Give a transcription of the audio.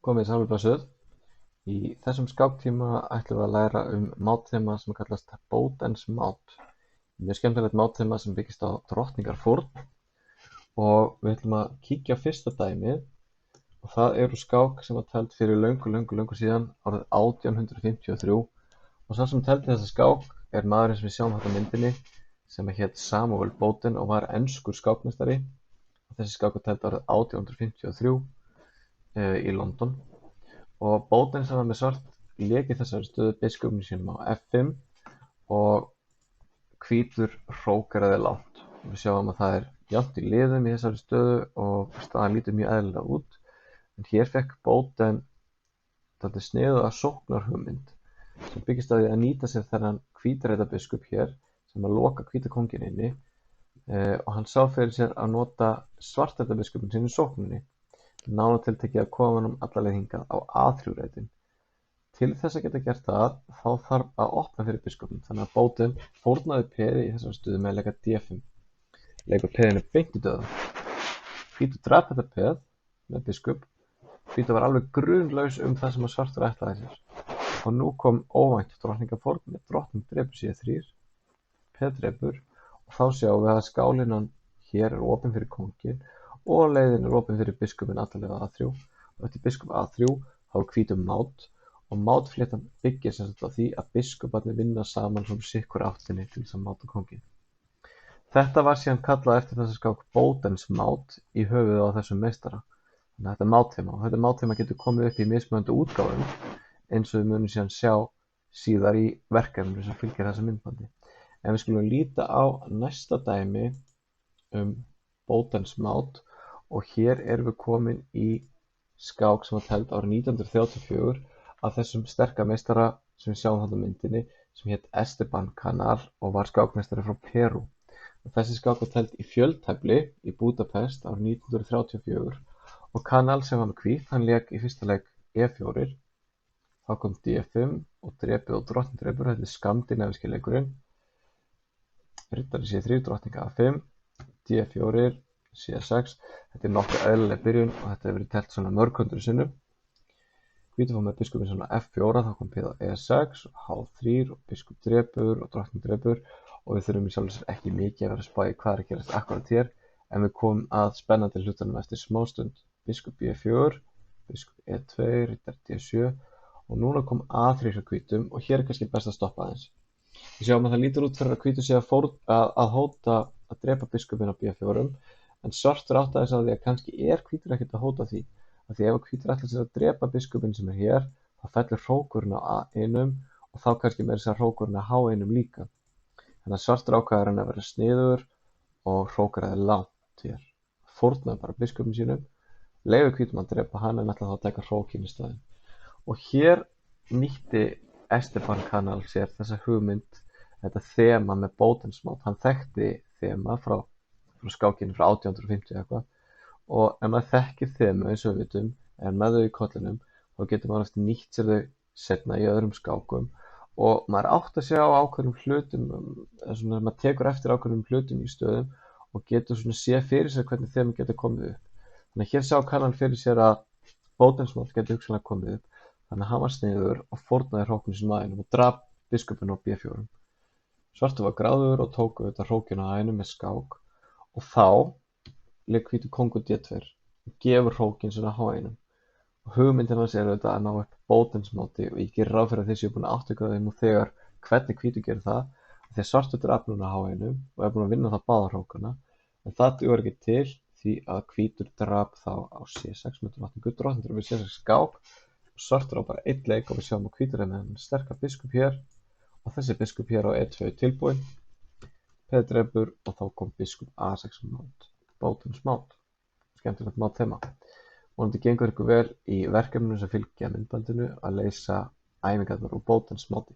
Komið sæl og blessuð. Í þessum skáktíma ætlum við að læra mátþema sem kallast Bowdens mát. Mjög skemmtilegt mátþema sem byggist á drottningarfórn og við ætlum að kíkja á fyrsta dæmið og það eru skák sem var tefld fyrir löngu síðan árið 1853 og sá sem tefldi þessa skák er maðurinn sem við sjáum þarna á myndinni sem hét Samuel Bowden og var enskur skákmeistari. Þessi skák var tefld árið 1853 í London. Og Bowden sem var með svart lék í þessari stöðu biskupnum sínum á F5 og hvítur hrókeraði lágt. Við sjáum að það er jafnt í liðum í þessari stöðu og staðan lítur mjög eðlilega út. En hér fekk Bowden dálítið sniðuga sóknarhugmynd sem byggist á því að nýta sér þennan hvítreita biskup hér sem að loka hvíta kónginn inni og hann sá fyrir sér að nota svartreita biskupinn sinn í sókninni. Nánar tiltekið að koma honum alla leið hingað á A3-reitin. Til þess að geta gert það, þá þarf að opna fyrir biskupnum, þannig að Bowden fórnaði peði í þessari stöðu með að leika D5. Leikur peðinu beint í döðan. Hvítur drap þetta peð með biskup. Hvítur var alveg grunlaus það sem að svartur ætlaði sér. Og nú kom óvænt drottningafórn með drottning drepur C3, peð drepur og þá sjáum við að skálinan hér er opin fyrir kónginn og leiðin er opin fyrir biskupinn alla leið á A3 og eftir biskup A3 þá er hvítur mát og mátfléttan byggir sem sagt á því að biskuparnir vinna saman svona sikkur áttinni til þess að máta kónginn. Þetta var síðan kallað eftir þessa skák Bowdens mát í höfuðið á þessum meistara. Þannig að þetta er mátþema og þetta mátþema getur komið upp í mismunandi útgáfum eins og við munum síðan sjá síðar í verkefninu sem fylgir þessu myndbandi. En við skulum líta á næsta dæmi Bowdens mát og hér erum við komin í skák sem var tefld árið 1934 af þessum sterka meistara sem við sjáum þarna á myndinni sem hét Esteban Canal og var skákmeistari frá Perú. Og þessi skák var tefld í fjöltefli í Budapest árið 1934 og Canal sem var með hvítt, hann lék í fyrsta leik E4, þá kom D5 og drepið og drottning drepur, þetta er skandinavíski leikurinn, riddari C3, drottning A5, D4, C6, þetta er nokkuð eðlileg byrjun og þetta hefur verið teflt svona mörg hundruð sinnum. Hvítur fór með biskupinn svona F4, þá kom peð á E6, H3 og biskup drepur og drottning drepur og við þurfum í sjálfu sér ekki mikið að vera að spá í hvað er að gerast akkurat hér en við komum að spennandi hlutunum eftir smástund. Biskup B4, biskup E2, riddari D7 og núna kom A3 hjá hvítum og hér er kannski best að stoppa aðeins. Við sjáum að það lítur út fyrir að hvítur sé að hóta að drepa biskupinn á B4 en svartur áttaði sig á því að kannski er hvítur ekkert að hóta því af því ef hvítur ætlar sér að drepa biskupinn sem er hér þá fellur hrókurinn á A1 og þá kannski meira sér hrókurinn á H1 líka. Þannig að svartur ákvaði að vera sniðugur og hrókeraði lágt hér. Fórnaði bara biskupinn sínum, leyfði hvítum að drepa hann en ætlaði þá að taka hrókinn í staðinn. Og hér nýtti Esteban Canal sér þessa hugmynd, þetta þema með Bowdens mát. Hann þekkti þema frá skákinni frá 1850 eitthvað og ef maður þekkir þemu eins og við vitum en með þau í kollinum þá getur maður eftir nýtt sér þau seinna í öðrum skákum og maður átt að sjá ákveðnum hlutum svona maður tekur eftir ákveðnum hlutum í stöðum og getur svona sé fyrir sér hvernig þemu getur komið upp. Þannig að hér sá Canal fyrir sér að Bowdens mát getur hugsanlega komið upp þannig að hann var sniðugur og fórnaði hróknum sínum A1 og drap biskupinn á B4. Svartur var gráður og tók auðvitað hrókinn á A1 með skák og þá lék hvítur kóngur D2 og gefur hrókinn sinna H1 og hugmyndin hans er auðvitað að ná upp Bowdens máti og ég gerir ráð fyrir að þeir séu búin að átta þeim nú þegar hvernig hvítur gerir það því að svartur drap núna H1 og er búin að vinna það báða hrókana en það dugar ekki til því að hvítur drap þá á C6 með drottning drepur C6 skák og svartur á bara einn leik og við sjáum að hvítur er með hann sterka biskup hér og þessi biskup hér á E2 tilbúinn, peð drepur og þá kom biskup A6 mát, Bowdens mát. Skemmtilegt mátþema. Vonandi gengur ykkur vel í verkefninu sem fylgja myndbandinu að leysa æfingarnar úr Bowdens máti.